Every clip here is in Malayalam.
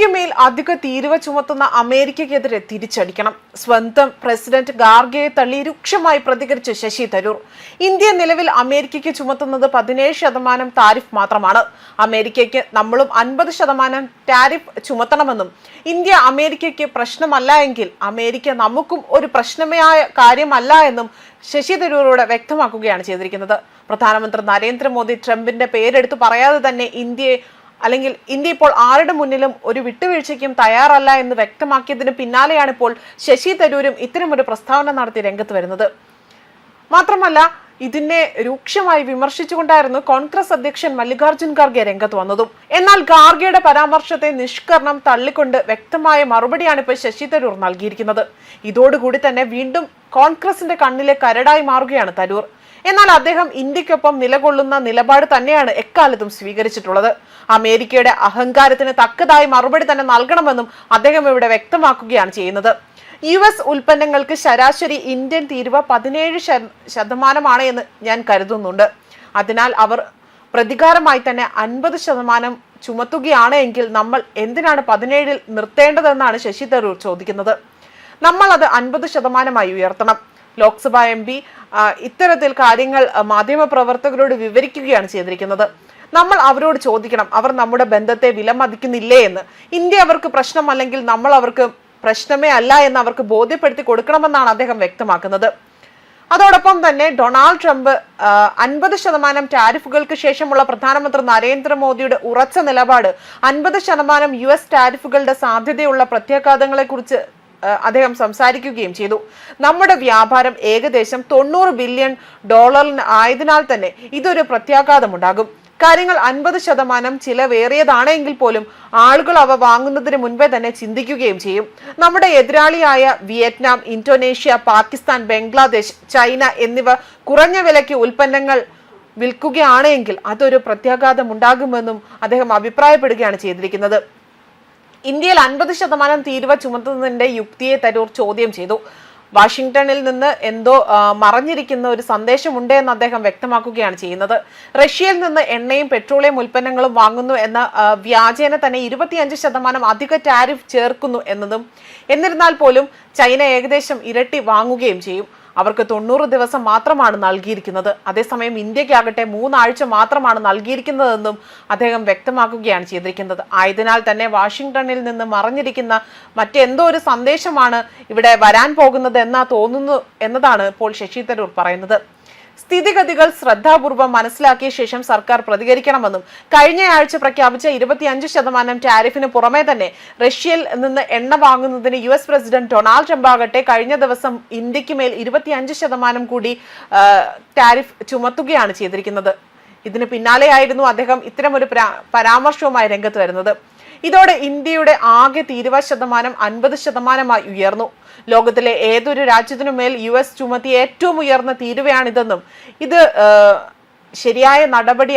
ഇന്ത്യക്ക് മേൽ അധിക തീരുവ ചുമത്തുന്ന അമേരിക്കയ്ക്കെതിരെ തിരിച്ചടിക്കണം. സ്വന്തം പ്രസിഡന്റ് ഖാർഗെയെ തള്ളി രൂക്ഷമായി പ്രതികരിച്ച് ശശി തരൂർ. ഇന്ത്യ നിലവിൽ അമേരിക്കയ്ക്ക് ചുമത്തുന്നത് 17% താരിഫ് മാത്രമാണ്. അമേരിക്കയ്ക്ക് നമ്മളും 50% ടാരിഫ് ചുമത്തണമെന്നും ഇന്ത്യ അമേരിക്കയ്ക്ക് പ്രശ്നമല്ല എങ്കിൽ അമേരിക്ക നമുക്കും ഒരു പ്രശ്നമായ കാര്യമല്ല എന്നും ശശി തരൂരോട് വ്യക്തമാക്കുകയാണ് ചെയ്തിരിക്കുന്നത്. പ്രധാനമന്ത്രി നരേന്ദ്രമോദി ട്രംപിന്റെ പേരെടുത്ത് പറയാതെ തന്നെ ഇന്ത്യ ഇപ്പോൾ ആരുടെ മുന്നിലും ഒരു വിട്ടുവീഴ്ചയ്ക്കും തയ്യാറല്ല എന്ന് വ്യക്തമാക്കിയതിന് പിന്നാലെയാണ് ഇപ്പോൾ ശശി തരൂരും ഇത്തരമൊരു പ്രസ്താവന നടത്തി രംഗത്ത് വരുന്നത്. മാത്രമല്ല, ഇതിനെ രൂക്ഷമായി വിമർശിച്ചുകൊണ്ടായിരുന്നു കോൺഗ്രസ് അധ്യക്ഷൻ മല്ലികാർജ്ജുൻ ഖാർഗെ രംഗത്ത് വന്നതും. എന്നാൽ ഖാർഗെയുടെ പരാമർശത്തെ നിഷ്കരണം തള്ളിക്കൊണ്ട് വ്യക്തമായ മറുപടിയാണ് ഇപ്പോൾ ശശി തരൂർ നൽകിയിരിക്കുന്നത്. ഇതോടുകൂടി തന്നെ വീണ്ടും കോൺഗ്രസിന്റെ കണ്ണിലെ കരടായി മാറുകയാണ് തരൂർ. എന്നാൽ അദ്ദേഹം ഇന്ത്യക്കൊപ്പം നിലകൊള്ളുന്ന നിലപാട് തന്നെയാണ് എക്കാലത്തും സ്വീകരിച്ചിട്ടുള്ളത്. അമേരിക്കയുടെ അഹങ്കാരത്തിന് തക്കതായി മറുപടി തന്നെ നൽകണമെന്നും അദ്ദേഹം ഇവിടെ വ്യക്തമാക്കുകയാണ് ചെയ്യുന്നത്. US ഉൽപ്പന്നങ്ങൾക്ക് ശരാശരി ഇന്ത്യൻ തീരുവ 17% എന്ന് ഞാൻ കരുതുന്നുണ്ട്. അതിനാൽ അവർ പ്രതികാരമായി തന്നെ 50% ചുമത്തുകയാണ് എങ്കിൽ നമ്മൾ എന്തിനാണ് 17 നിർത്തേണ്ടതെന്നാണ് ശശി തരൂർ ചോദിക്കുന്നത്. നമ്മൾ അത് 50% ഉയർത്തണം. ലോക്സഭാ MP ഇത്തരത്തിൽ കാര്യങ്ങൾ മാധ്യമപ്രവർത്തകരോട് വിവരിക്കുകയാണ് ചെയ്തിരിക്കുന്നത്. നമ്മൾ അവരോട് ചോദിക്കണം, അവർ നമ്മുടെ ബന്ധത്തെ വിലമതിക്കുന്നില്ലേ എന്ന്. ഇന്ത്യ അവർക്ക് പ്രശ്നമല്ലെങ്കിൽ നമ്മൾ അവർക്ക് പ്രശ്നമേ അല്ല എന്ന് അവർക്ക് ബോധ്യപ്പെടുത്തി കൊടുക്കണമെന്നാണ് അദ്ദേഹം വ്യക്തമാക്കുന്നത്. അതോടൊപ്പം തന്നെ ഡൊണാൾഡ് ട്രംപ് 50% ടാരിഫുകൾക്ക് ശേഷമുള്ള പ്രധാനമന്ത്രി നരേന്ദ്രമോദിയുടെ ഉറച്ച നിലപാട് 50% US ടാരിഫുകളുടെ സാധ്യതയുള്ള പ്രത്യാഘാതങ്ങളെ കുറിച്ച് അദ്ദേഹം സംസാരിക്കുകയും ചെയ്തു. നമ്മുടെ വ്യാപാരം ഏകദേശം $90 ബില്യൺ ആയതിനാൽ തന്നെ ഇതൊരു പ്രത്യാഘാതമുണ്ടാകും. കാര്യങ്ങൾ 50% ചിലവേറിയതാണെങ്കിൽ പോലും ആളുകൾ അവ വാങ്ങുന്നതിന് മുൻപേ തന്നെ ചിന്തിക്കുകയും ചെയ്യും. നമ്മുടെ എതിരാളിയായ Vietnam, Indonesia, Pakistan, Bangladesh, China എന്നിവ കുറഞ്ഞ വിലയ്ക്ക് ഉൽപ്പന്നങ്ങൾ വിൽക്കുകയാണെങ്കിൽ അതൊരു പ്രത്യാഘാതം ഉണ്ടാകുമെന്നും അദ്ദേഹം അഭിപ്രായപ്പെടുകയാണ് ചെയ്തിരിക്കുന്നത്. ഇന്ത്യയിൽ 50% തീരുവ ചുമത്തുന്നതിന്റെ യുക്തിയെ തരൂർ ചോദ്യം ചെയ്തു. വാഷിംഗ്ടണിൽ നിന്ന് എന്തോ മറഞ്ഞിരിക്കുന്ന ഒരു സന്ദേശമുണ്ട് എന്ന് അദ്ദേഹം വ്യക്തമാക്കുകയാണ് ചെയ്യുന്നത്. റഷ്യയിൽ നിന്ന് എണ്ണയും പെട്രോളിയം ഉൽപ്പന്നങ്ങളും വാങ്ങുന്നു എന്ന വ്യാജേന തന്നെ 25% അധിക ടാരിഫ് ചേർക്കുന്നു എന്നതും. എന്നിരുന്നാൽ പോലും ചൈന ഏകദേശം ഇരട്ടി വാങ്ങുകയും ചെയ്യും. അവർക്ക് 90 ദിവസം മാത്രമാണ് നൽകിയിരിക്കുന്നത്. അതേസമയം ഇന്ത്യക്കാകട്ടെ 3 ആഴ്ച മാത്രമാണ് നൽകിയിരിക്കുന്നതെന്നും അദ്ദേഹം വ്യക്തമാക്കുകയാണ് ചെയ്തിരിക്കുന്നത്. ആയതിനാൽ തന്നെ വാഷിംഗ്ടണിൽ നിന്ന് മറഞ്ഞിരിക്കുന്ന മറ്റെന്തോ ഒരു സന്ദേശമാണ് ഇവിടെ വരാൻ പോകുന്നത് തോന്നുന്നു എന്നതാണ് ഇപ്പോൾ ശശി തരൂർ പറയുന്നത്. സ്ഥിതിഗതികൾ ശ്രദ്ധാപൂർവം മനസ്സിലാക്കിയ ശേഷം സർക്കാർ പ്രതികരിക്കണമെന്നും കഴിഞ്ഞയാഴ്ച പ്രഖ്യാപിച്ച 25% ടാരിഫിന് പുറമെ തന്നെ റഷ്യയിൽ നിന്ന് എണ്ണ വാങ്ങുന്നതിന് US പ്രസിഡന്റ് ഡൊണാൾഡ് ട്രംപ് ആകട്ടെ കഴിഞ്ഞ ദിവസം ഇന്ത്യക്ക് മേൽ 25% കൂടി ടാരിഫ് ചുമത്തുകയാണ് ചെയ്തിരിക്കുന്നത്. ഇതിന് പിന്നാലെയായിരുന്നു അദ്ദേഹം ഇത്തരമൊരു പരാമർശവുമായി രംഗത്ത് വരുന്നത്. ഇതോടെ ഇന്ത്യയുടെ ആകെ തീരുവ ശതമാനം 50% ഉയർന്നു. ലോകത്തിലെ ഏതൊരു രാജ്യത്തിനുമേൽ US ചുമത്തിയ ഏറ്റവും ഉയർന്ന തീരുവയാണിതെന്നും ഇത് ശരിയായ നടപടി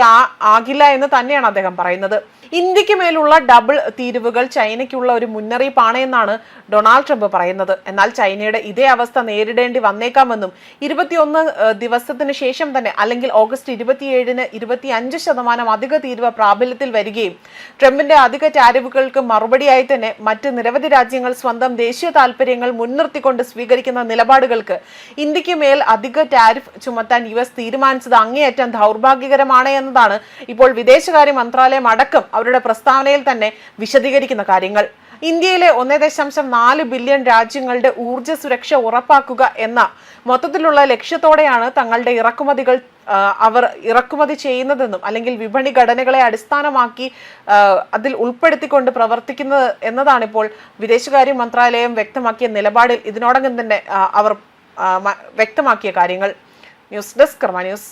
ആകില്ല എന്ന് തന്നെയാണ് അദ്ദേഹം പറയുന്നത്. ഇന്ത്യക്ക് മേലുള്ള ഡബിൾ തീരുവകൾ ചൈനയ്ക്കുള്ള ഒരു മുന്നറിയിപ്പാണ് എന്നാണ് ഡൊണാൾഡ് ട്രംപ് പറയുന്നത്. എന്നാൽ ചൈനയുടെ ഇതേ അവസ്ഥ നേരിടേണ്ടി വന്നേക്കാമെന്നും 21 ദിവസത്തിന് ശേഷം തന്നെ അല്ലെങ്കിൽ ഓഗസ്റ്റ് 27-ന് 25% അധിക തീരുവ പ്രാബല്യത്തിൽ വരികയും ട്രംപിന്റെ അധിക ടാരിഫുകൾക്ക് മറുപടിയായി തന്നെ മറ്റ് നിരവധി രാജ്യങ്ങൾ സ്വന്തം ദേശീയ താല്പര്യങ്ങൾ മുൻനിർത്തിക്കൊണ്ട് സ്വീകരിക്കുന്ന നിലപാടുകൾക്ക് ഇന്ത്യക്ക് മേൽ അധിക ടാരിഫ് ചുമത്താൻ US തീരുമാനിച്ചത് അങ്ങേയറ്റം ദൗർഭാഗ്യകരമാണ് എന്നതാണ് ഇപ്പോൾ വിദേശകാര്യ മന്ത്രാലയം അടക്കം അവരുടെ പ്രസ്താവനയിൽ തന്നെ വിശദീകരിക്കുന്ന കാര്യങ്ങൾ. ഇന്ത്യയിലെ 1.4 ബില്യൺ രാജ്യങ്ങളുടെ ഊർജ്ജ സുരക്ഷ ഉറപ്പാക്കുക എന്ന മൊത്തത്തിലുള്ള ലക്ഷ്യത്തോടെയാണ് തങ്ങളുടെ ഇറക്കുമതികൾ അവർ ഇറക്കുമതി ചെയ്യുന്നതെന്നും അല്ലെങ്കിൽ വിപണി ഘടനകളെ അടിസ്ഥാനമാക്കി അതിൽ ഉൾപ്പെടുത്തിക്കൊണ്ട് പ്രവർത്തിക്കുന്നത് എന്നതാണ് ഇപ്പോൾ വിദേശകാര്യ മന്ത്രാലയം വ്യക്തമാക്കിയ നിലപാടിൽ ഇതിനോടകം തന്നെ അവർ വ്യക്തമാക്കിയ കാര്യങ്ങൾ. ന്യൂസ് ഡെസ്ക് കർമ്മ ന്യൂസ്.